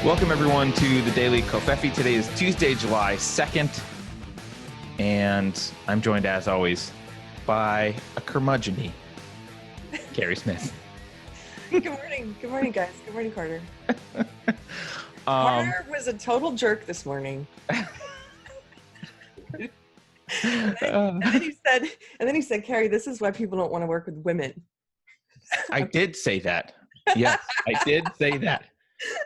Welcome, everyone, to the Daily Kofefi. Today is Tuesday, July 2nd, and I'm joined, as always, by a curmudgeon-y, Keri Smith. Good morning. Good morning, guys. Good morning, Carter. Carter was a total jerk this morning. and then he said, Keri, this is why people don't want to work with women. I did say that. Yes, I did say that.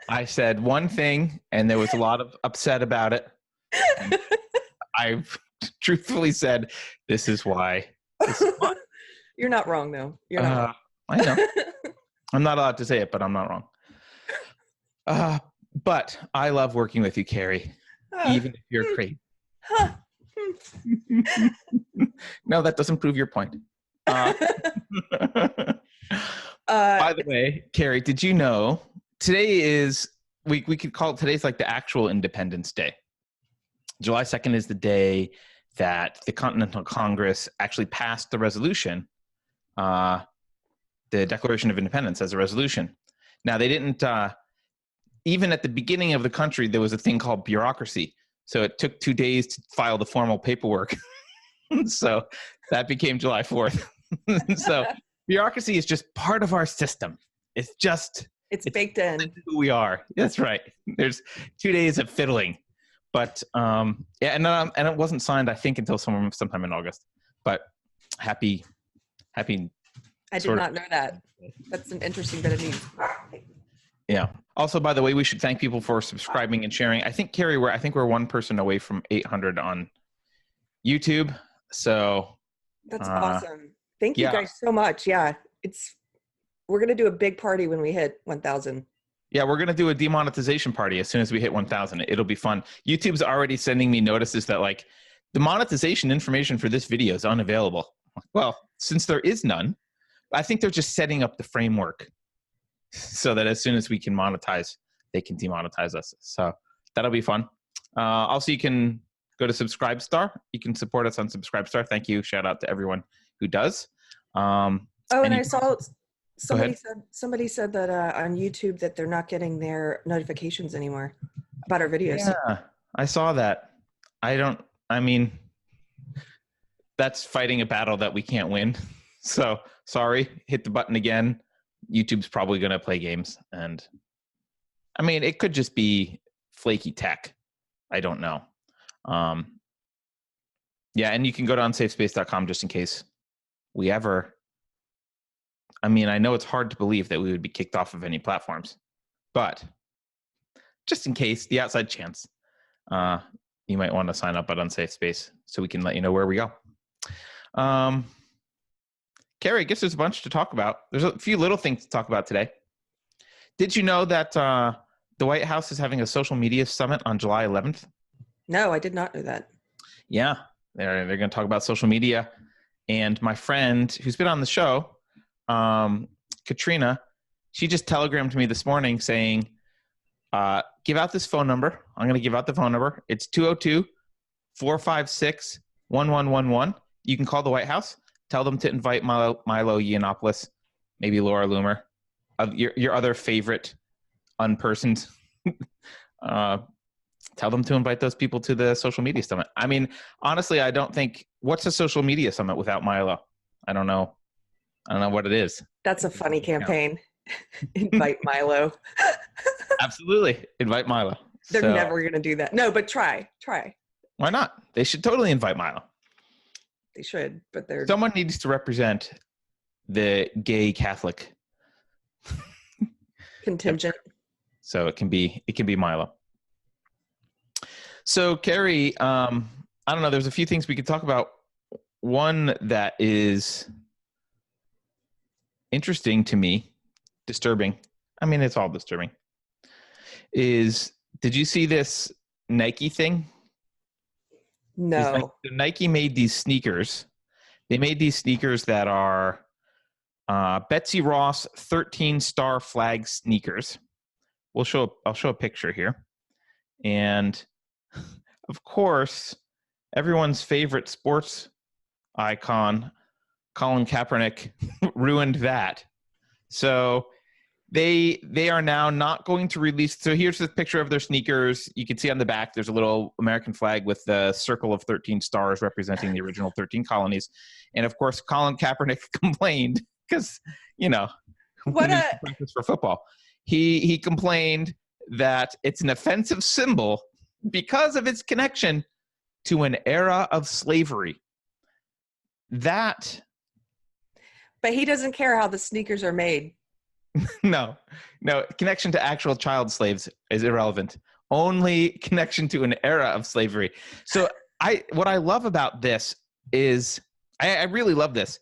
I said one thing, and there was a lot of upset about it. And I truthfully said, this is why. You're not wrong, though. You're not wrong. I know. I'm not allowed to say it, but I'm not wrong. But I love working with you, Keri, even if you're crazy. No, that doesn't prove your point. By the way, Keri, did you know today is, we could call it, today's like the actual Independence Day. July 2nd is the day that the Continental Congress actually passed the resolution, the Declaration of Independence as a resolution. Now, they didn't, even at the beginning of the country, there was a thing called bureaucracy. So it took 2 days to file the formal paperwork. So that became July 4th. So bureaucracy is just part of our system. It's baked in. Who we are. That's right. There's 2 days of fiddling. But and it wasn't signed, I think, until sometime in August. But happy. I did not know that. That's an interesting bit of news. Yeah. Also, by the way, we should thank people for subscribing and sharing. I think, Keri, we're one person away from 800 on YouTube. So that's awesome. Thank you guys so much. Yeah, we're gonna do a big party when we hit 1,000. Yeah, we're gonna do a demonetization party as soon as we hit 1,000. It'll be fun. YouTube's already sending me notices that like the monetization information for this video is unavailable. Well, since there is none, I think they're just setting up the framework so that as soon as we can monetize, they can demonetize us. So that'll be fun. Also, you can go to Subscribestar. You can support us on Subscribestar. Thank you. Shout out to everyone who does. And I saw somebody said that on YouTube that they're not getting their notifications anymore about our videos. Yeah, I saw that. I mean, that's fighting a battle that we can't win. So sorry, hit the button again. YouTube's probably going to play games. And I mean, it could just be flaky tech. I don't know. Yeah, and you can go to unsafespace.com just in case we ever, I mean, I know it's hard to believe that we would be kicked off of any platforms, but just in case, the outside chance, you might want to sign up at Unsafe Space so we can let you know where we go. Keri, I guess there's a bunch to talk about. There's a few little things to talk about today. Did you know that the White House is having a social media summit on July 11th? No, I did not know that. Yeah, they're going to talk about social media. And my friend who's been on the show, Katrina, she just telegrammed me this morning saying, give out this phone number. I'm going to give out the phone number. It's 202-456-1111. You can call the White House. Tell them to invite Milo Yiannopoulos, maybe Laura Loomer, your other favorite unpersoned. Tell them to invite those people to the social media summit. I mean, honestly, I don't think, what's a social media summit without Milo? I don't know what it is. That's a funny campaign. Invite Milo. Absolutely. Invite Milo. They're never going to do that. No, but try. Why not? They should totally invite Milo. They should, but someone needs to represent the gay Catholic contingent. So it can be Milo. So Keri, I don't know. There's a few things we could talk about. One that is interesting to me, disturbing. I mean, it's all disturbing. Did you see this Nike thing? No. Nike made these sneakers. They made these sneakers that are Betsy Ross 13-star flag sneakers. I'll show a picture here. And of course, everyone's favorite sports icon, Colin Kaepernick, ruined that. So They are now not going to release. So here's the picture of their sneakers. You can see on the back, there's a little American flag with the circle of 13 stars representing the original 13 colonies. And of course, Colin Kaepernick complained because, what a practice for football. He complained that it's an offensive symbol because of its connection to an era of slavery. But he doesn't care how the sneakers are made. No, connection to actual child slaves is irrelevant. Only connection to an era of slavery. So what I love about this is, I really love this.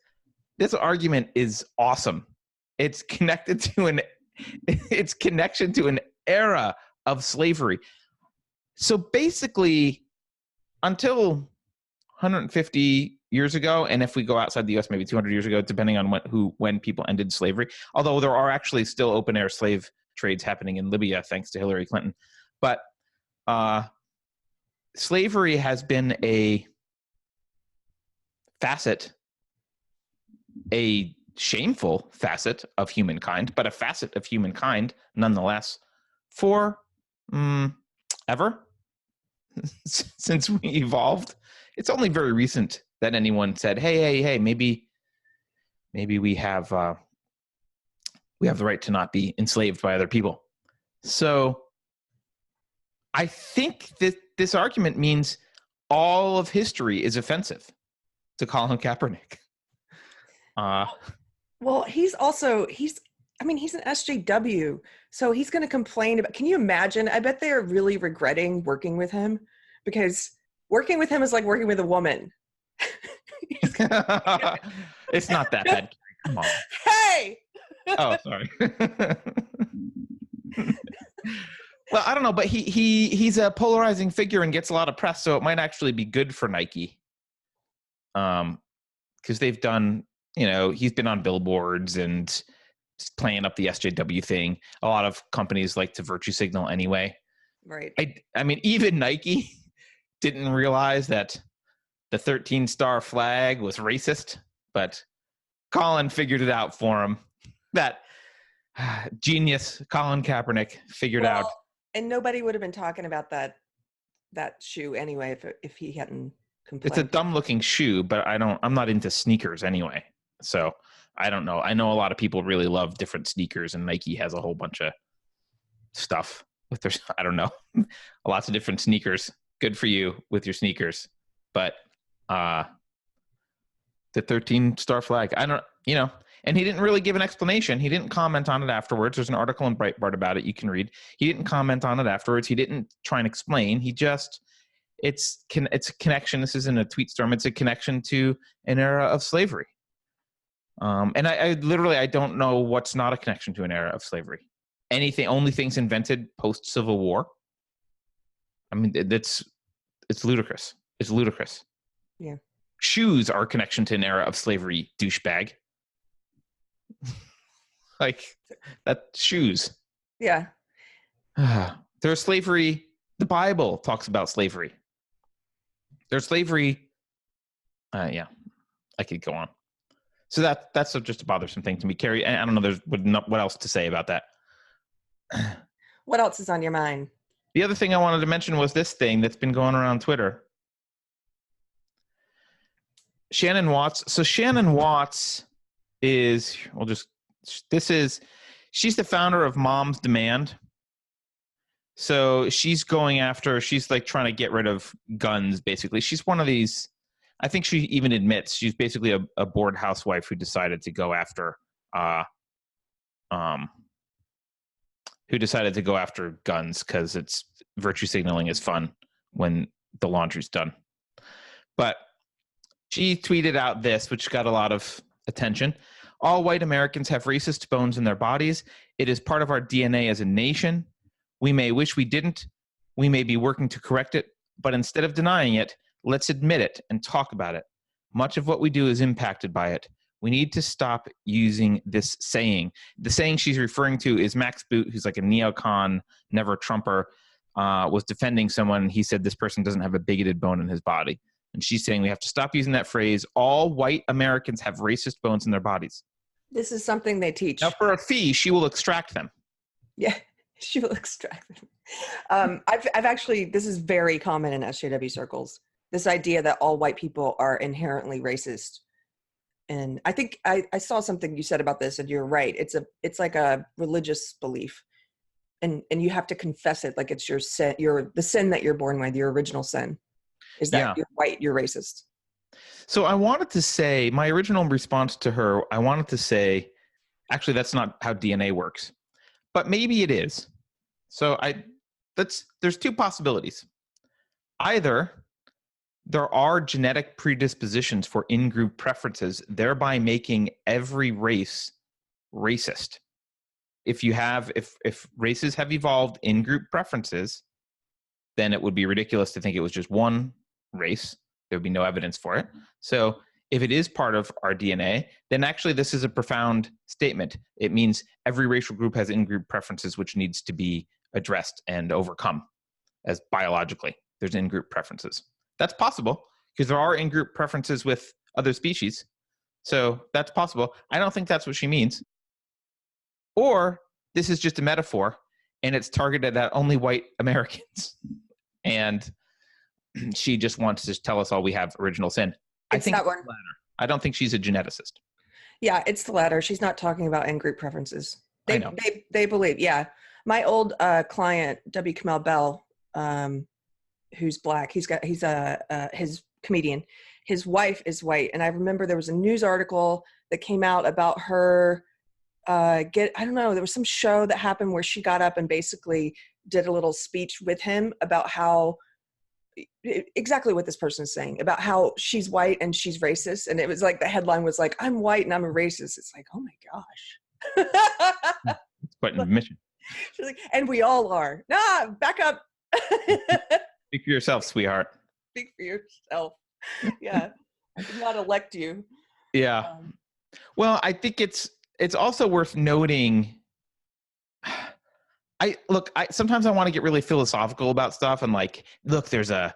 This argument is awesome. It's connected to its connection to an era of slavery. So basically, until 150 years ago, and if we go outside the U.S., maybe 200 years ago, depending on when people ended slavery. Although there are actually still open air slave trades happening in Libya, thanks to Hillary Clinton. But slavery has been a facet, a shameful facet of humankind, but a facet of humankind nonetheless for ever since we evolved. It's only very recent that anyone said, hey, maybe we have the right to not be enslaved by other people. So I think that this argument means all of history is offensive to Colin Kaepernick. Well, he's an SJW, so he's going to complain about, can you imagine? I bet they are really regretting working with him, because working with him is like working with a woman. It's not that bad. Come on. Hey! Oh, sorry. Well, I don't know, but he's a polarizing figure and gets a lot of press, so it might actually be good for Nike. Because they've done, he's been on billboards and playing up the SJW thing. A lot of companies like to virtue signal anyway. Right. I mean, even Nike didn't realize that the 13-star flag was racist, but Colin figured it out for him. That genius Colin Kaepernick figured out. And nobody would have been talking about that shoe anyway if he hadn't complained. It's a dumb-looking shoe, but I'm not into sneakers anyway, so I don't know. I know a lot of people really love different sneakers, and Nike has a whole bunch of stuff with their, I don't know, lots of different sneakers. Good for you with your sneakers, but the 13-star flag, I don't, and he didn't really give an explanation. He didn't comment on it afterwards. There's an article in Breitbart about it you can read. He didn't comment on it afterwards. He didn't try and explain. He just, it's a connection. This isn't a tweet storm. It's a connection to an era of slavery. And I literally, I don't know what's not a connection to an era of slavery. Only things invented post-Civil War. I mean, it's ludicrous. It's ludicrous. Yeah. Shoes are a connection to an era of slavery, douchebag. Like, shoes. Yeah. There's slavery. The Bible talks about slavery. There's slavery. Yeah, I could go on. So that's just a bothersome thing to me, Keri. I don't know. There's what else to say about that. What else is on your mind? The other thing I wanted to mention was this thing that's been going around Twitter. Shannon Watts. So Shannon Watts she's the founder of Mom's Demand. So she's like trying to get rid of guns, basically. She's one of these, I think she even admits she's basically a bored housewife who decided to go after guns because it's virtue signaling is fun when the laundry's done. But she tweeted out this, which got a lot of attention. All white Americans have racist bones in their bodies. It is part of our DNA as a nation. We may wish we didn't. We may be working to correct it. But instead of denying it, let's admit it and talk about it. Much of what we do is impacted by it. We need to stop using this saying. The saying she's referring to is Max Boot, who's like a neocon, never Trumper, was defending someone. He said this person doesn't have a bigoted bone in his body. And she's saying we have to stop using that phrase. All white Americans have racist bones in their bodies. This is something they teach. Now, for a fee, she will extract them. Yeah, she will extract them. I've actually, this is very common in SJW circles. This idea that all white people are inherently racist. And I think I saw something you said about this, and you're right. It's like a religious belief, and you have to confess it, like it's your sin, the sin that you're born with, your original sin, is that you're white, you're racist. So I wanted to say, my original response to her, I wanted to say, actually, that's not how DNA works, but maybe it is. So there's two possibilities. Either there are genetic predispositions for in-group preferences, thereby making every race racist. If races have evolved in-group preferences, then it would be ridiculous to think it was just one race. There would be no evidence for it. So if it is part of our DNA, then actually this is a profound statement. It means every racial group has in-group preferences which needs to be addressed and overcome, as biologically there's in-group preferences. That's possible because there are in-group preferences with other species. So that's possible. I don't think that's what she means. Or this is just a metaphor and it's targeted at only white Americans. And she just wants to just tell us all we have original sin. I think that one. It's the latter. I don't think she's a geneticist. Yeah, it's the latter. She's not talking about in-group preferences. I know. They believe, yeah. My old client, W. Kamau Bell, who's black, he's his comedian. His wife is white, and I remember there was a news article that came out about her. I don't know. There was some show that happened where she got up and basically did a little speech with him about how exactly what this person is saying about how she's white and she's racist. And it was like the headline was like, "I'm white and I'm a racist." It's like, oh my gosh. It's quite an admission. She's like, and we all are. Nah, back up. Speak for yourself, sweetheart. Speak for yourself. Yeah. I did not elect you. Yeah. Well, I think it's also worth noting. Sometimes I want to get really philosophical about stuff and like, look, there's a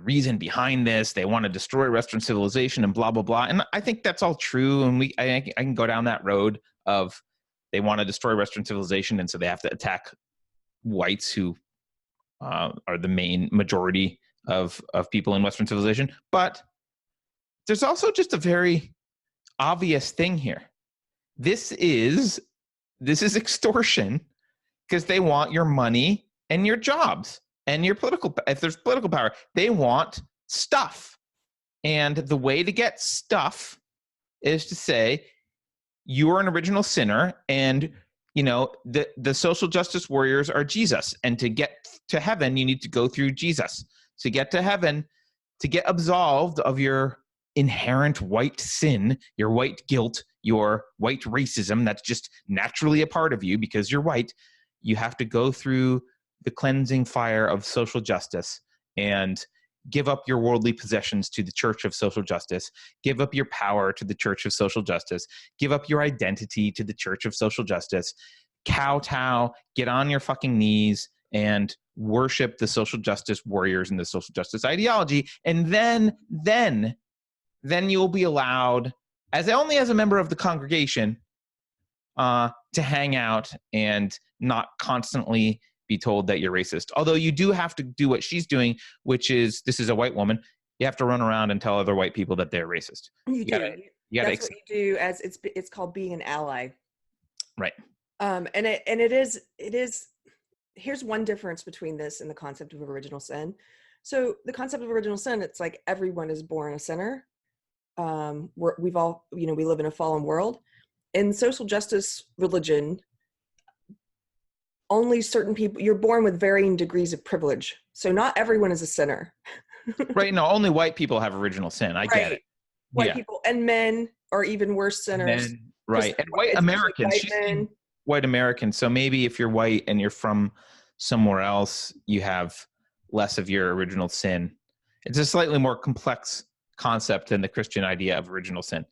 reason behind this. They want to destroy Western civilization and blah, blah, blah. And I think that's all true. And I can go down that road of they want to destroy Western civilization. And so they have to attack whites who are the main majority of people in Western civilization. But there's also just a very obvious thing here. This is extortion because they want your money and your jobs and your if there's political power, they want stuff. And the way to get stuff is to say, you're an original sinner and the social justice warriors are Jesus. And to get to heaven, you need to go through Jesus. To get to heaven, to get absolved of your inherent white sin, your white guilt, your white racism that's just naturally a part of you because you're white, you have to go through the cleansing fire of social justice and give up your worldly possessions to the Church of Social Justice, give up your power to the Church of Social Justice, give up your identity to the Church of Social Justice, kowtow, get on your fucking knees and worship the social justice warriors and the social justice ideology. And then you'll be allowed, only as a member of the congregation, to hang out and not constantly be told that you're racist. Although you do have to do what she's doing, which is, this is a white woman, you have to run around and tell other white people that they're racist. You do. That's what you do, as it's called being an ally. Right. And it is, here's one difference between this and the concept of original sin. So the concept of original sin, it's like everyone is born a sinner. We live in a fallen world. In social justice religion, only certain people, you're born with varying degrees of privilege. So not everyone is a sinner. Right. No, only white people have original sin. I get it. White people and men are even worse sinners. Men, right. And white Americans. White Americans. So maybe if you're white and you're from somewhere else, you have less of your original sin. It's a slightly more complex concept than the Christian idea of original sin.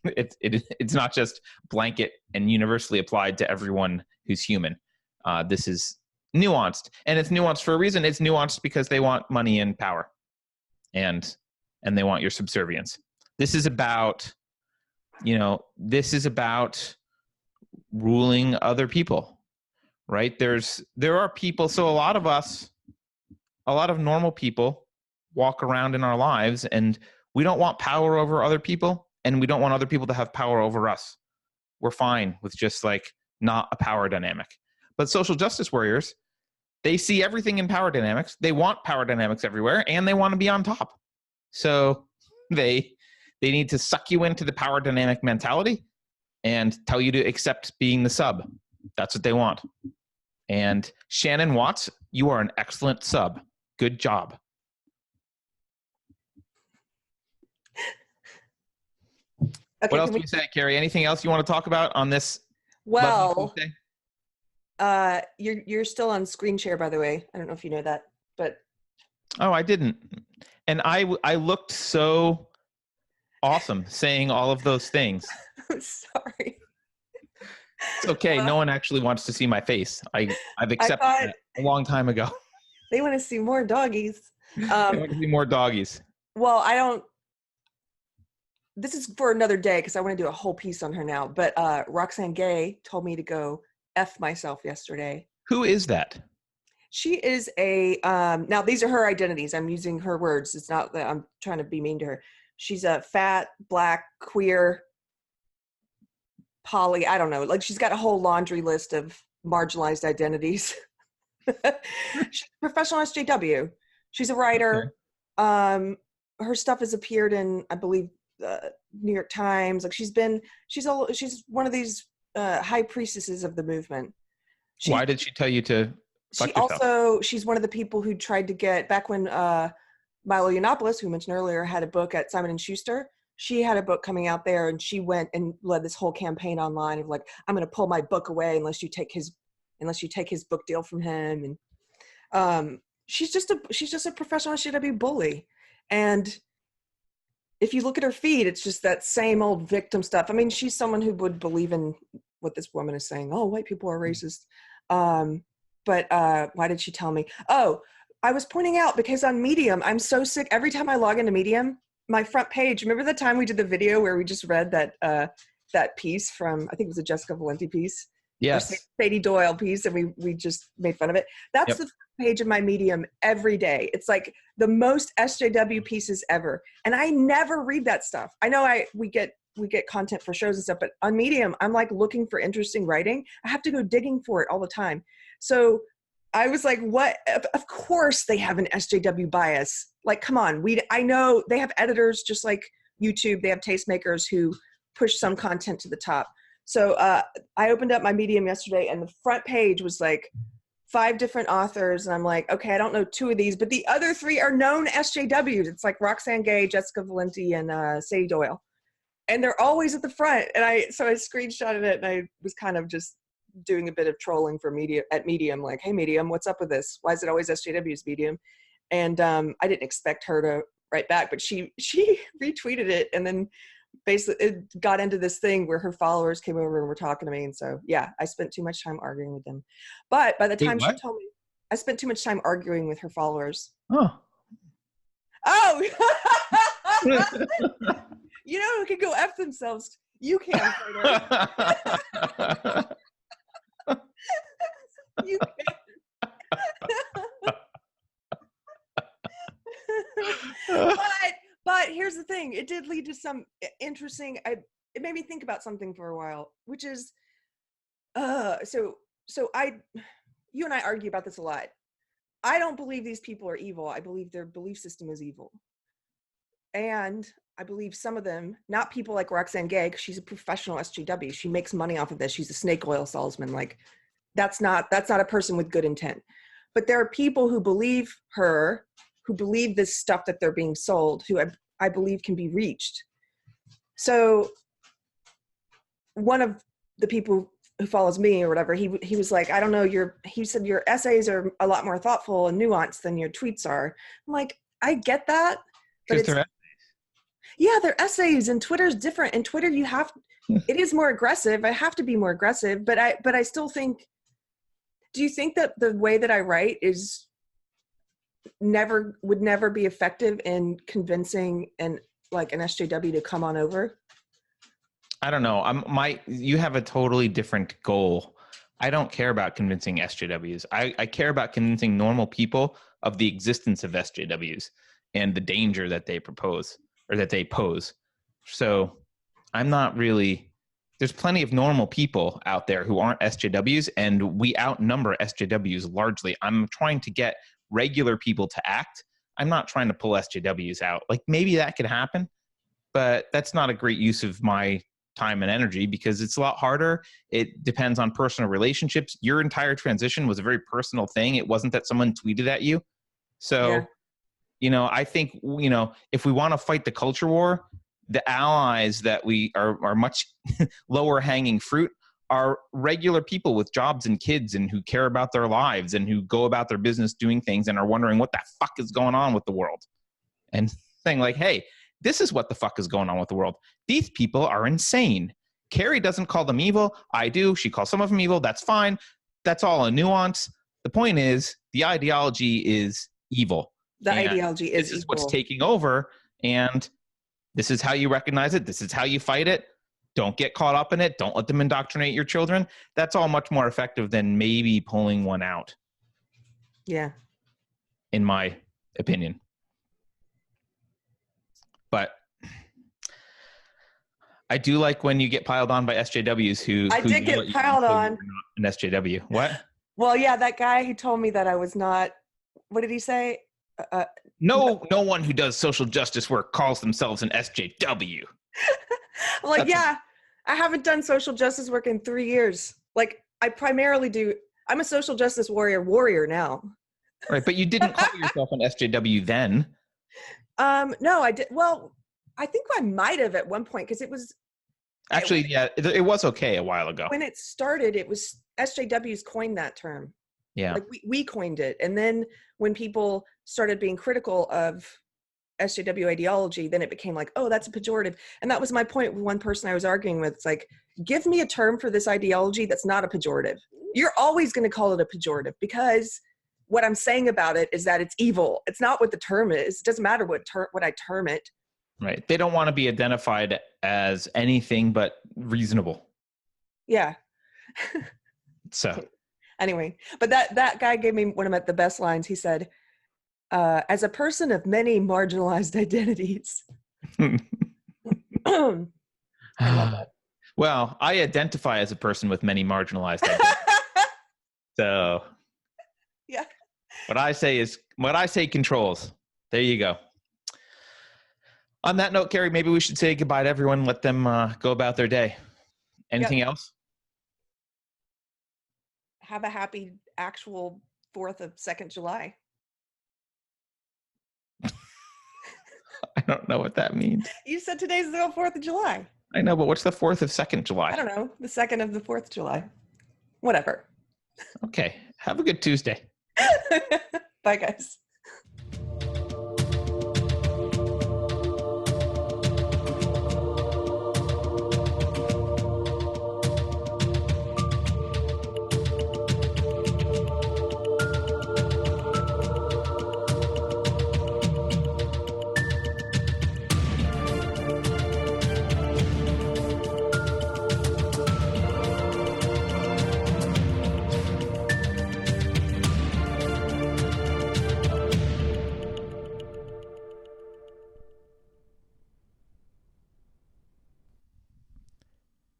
It's not just blanket and universally applied to everyone who's human. This is nuanced, and it's nuanced for a reason. It's nuanced because they want money and power, and they want your subservience. This is about this is about ruling other people, right? There are people. So a lot of normal people walk around in our lives, and we don't want power over other people, and we don't want other people to have power over us. We're fine with just like not a power dynamic. But social justice warriors, they see everything in power dynamics. They want power dynamics everywhere, and they want to be on top. So they need to suck you into the power dynamic mentality and tell you to accept being the sub. That's what they want. And Shannon Watts, you are an excellent sub. Good job. Okay, what else do you say, Keri? Anything else you want to talk about on this? Well, you're still on screen share, by the way. I don't know if you know that, but oh, I didn't. And I looked so awesome saying all of those things. I'm sorry. It's okay. No one actually wants to see my face. I've accepted that a long time ago. They want to see more doggies. They want to see more doggies. Well, this is for another day because I want to do a whole piece on her now. But Roxane Gay told me to go F myself yesterday. Who is that? She is now these are her identities. I'm using her words. It's not that I'm trying to be mean to her. She's a fat, black, queer, poly, I don't know. Like she's got a whole laundry list of marginalized identities. She's a professional SJW. She's a writer. Okay. Her stuff has appeared in, I believe, New York Times. Like she's one of these high priestesses of the movement. Why did she tell you to? She's one of the people who tried to get back when Milo Yiannopoulos, who mentioned earlier, had a book at Simon & Schuster. She had a book coming out there, and she went and led this whole campaign online of like, I'm going to pull my book away unless you take his book deal from him. And she's just a professional SJW bully. And if you look at her feed, it's just that same old victim stuff. I mean, she's someone who would believe in what this woman is saying. Oh, white people are racist. But why did she tell me? Oh, I was pointing out because on Medium, I'm so sick. Every time I log into Medium, my front page, remember the time we did the video where we just read that piece from, I think it was a Jessica Valenti piece? Yes. Sadie Doyle piece, and we just made fun of it. That's the page of my Medium every day. It's like the most SJW pieces ever. And I never read that stuff. I know we get content for shows and stuff, but on Medium, I'm like looking for interesting writing. I have to go digging for it all the time. So I was like, what? Of course they have an SJW bias. Like, come on. I know they have editors just like YouTube. They have tastemakers who push some content to the top. So I opened up my Medium yesterday, and the front page was like 5 different authors. And I'm like, okay, I don't know 2 of these, but the other 3 are known SJWs. It's like Roxane Gay, Jessica Valenti, and Sadie Doyle. And they're always at the front. And so I screenshotted it, and I was kind of just doing a bit of trolling for Medium, like, hey, Medium, what's up with this? Why is it always SJW's Medium? And I didn't expect her to write back, but she retweeted it, and then basically it got into this thing where her followers came over and were talking to me. And so, yeah, I spent too much time arguing with them. But by the time she told me, I spent too much time arguing with her followers. Oh! You know who can go F themselves? You can. You can. But here's the thing. It did lead to some interesting, it made me think about something for a while, which is, so you and I argue about this a lot. I don't believe these people are evil. I believe their belief system is evil. And I believe some of them, not people like Roxane Gay, because she's a professional SJW. She makes money off of this. She's a snake oil salesman. Like, that's not a person with good intent. But there are people who believe her, who believe this stuff that they're being sold, who I believe can be reached. So one of the people who follows me or whatever, he was like, I don't know, he said your essays are a lot more thoughtful and nuanced than your tweets are. I'm like, I get that, but they're essays, and Twitter's different. And Twitter, it is more aggressive. I have to be more aggressive, but I still think, do you think that the way that I write would never be effective in convincing an SJW to come on over? I don't know. You have a totally different goal. I don't care about convincing SJWs. I care about convincing normal people of the existence of SJWs and the danger that they propose or that they pose. So I'm not really, there's plenty of normal people out there who aren't SJWs, and we outnumber SJWs largely. I'm trying to get regular people to act. I'm not trying to pull SJWs out. Like, maybe that could happen, but that's not a great use of my time and energy because it's a lot harder. It depends on personal relationships. Your entire transition was a very personal thing. It wasn't that someone tweeted at you. So, I think, if we want to fight the culture war, the allies that we are much lower hanging fruit are regular people with jobs and kids and who care about their lives and who go about their business doing things and are wondering what the fuck is going on with the world. And saying like, hey, this is what the fuck is going on with the world. These people are insane. Keri doesn't call them evil. I do. She calls some of them evil. That's fine. That's all a nuance. The point is, the ideology is evil. The ideology is evil. This is what's taking over, and this is how you recognize it. This is how you fight it. Don't get caught up in it. Don't let them indoctrinate your children. That's all much more effective than maybe pulling one out. Yeah. In my opinion. But I do like when you get piled on by SJWs who did get piled on. An SJW. What? Well, yeah, that guy who told me that I was not. What did he say? No one who does social justice work calls themselves an SJW. I'm like, I haven't done social justice work in 3 years. Like, I primarily do. I'm a social justice warrior now. Right, but you didn't call yourself an SJW then. No, I did. Well, I think I might have at one point because it was. Actually, it was okay a while ago. When it started, it was SJWs coined that term. Yeah. Like we coined it. And then when people started being critical of SJW ideology, then it became like, oh, that's a pejorative. And that was my point with one person I was arguing with. It's like, give me a term for this ideology that's not a pejorative. You're always going to call it a pejorative because what I'm saying about it is that it's evil. It's not what the term is. It doesn't matter what I term it. Right. They don't want to be identified as anything but reasonable. Yeah. So anyway, but that guy gave me one of the best lines. He said, as a person of many marginalized identities. I love that. Well, I identify as a person with many marginalized identities. So yeah. What I say controls. There you go. On that note, Keri, maybe we should say goodbye to everyone. Let them go about their day. Anything else? Have a happy actual 4th of 2nd July. I don't know what that means. You said today's the 4th of July. I know, but what's the 4th of 2nd July? I don't know. The 2nd of the 4th of July. Whatever. Okay. Have a good Tuesday. Bye, guys.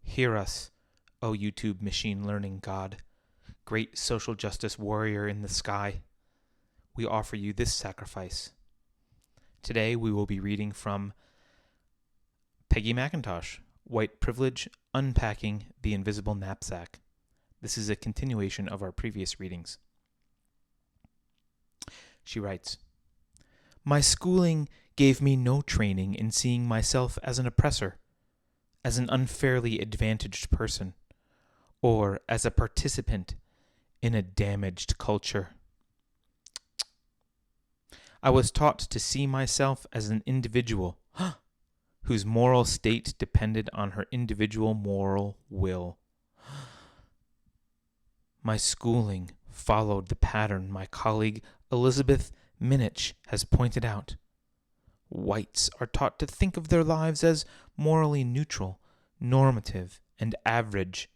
Hear us, O YouTube machine learning god, great social justice warrior in the sky. We offer you this sacrifice. Today we will be reading from Peggy McIntosh, White Privilege, Unpacking the Invisible Knapsack. This is a continuation of our previous readings. She writes, My schooling gave me no training in seeing myself as an oppressor, as an unfairly advantaged person, or as a participant in a damaged culture. I was taught to see myself as an individual whose moral state depended on her individual moral will. My schooling followed the pattern my colleague Elizabeth Minich has pointed out. Whites are taught to think of their lives as morally neutral, normative, and average,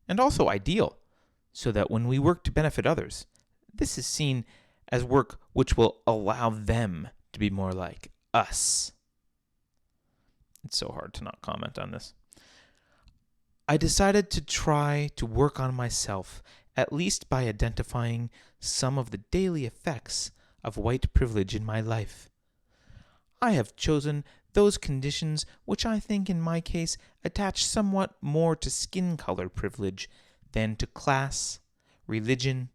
and also ideal, so that when we work to benefit others, this is seen as work which will allow them to be more like us. It's so hard to not comment on this. I decided to try to work on myself, at least by identifying some of the daily effects of white privilege in my life. I have chosen those conditions which I think in my case attach somewhat more to skin color privilege than to class, religion,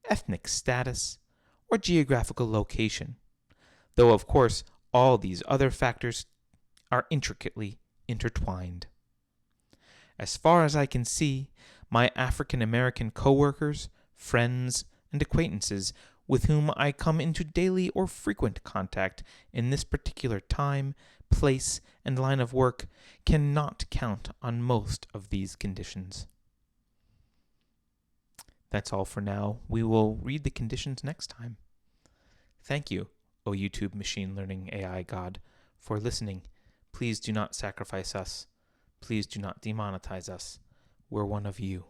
ethnic status, or geographical location, though of course all these other factors are intricately intertwined. As far as I can see, my African American coworkers, friends, and acquaintances with whom I come into daily or frequent contact in this particular time, place, and line of work cannot count on most of these conditions. That's all for now. We will read the conditions next time. Thank you, O YouTube machine learning AI God, for listening. Please do not sacrifice us. Please do not demonetize us. We're one of you.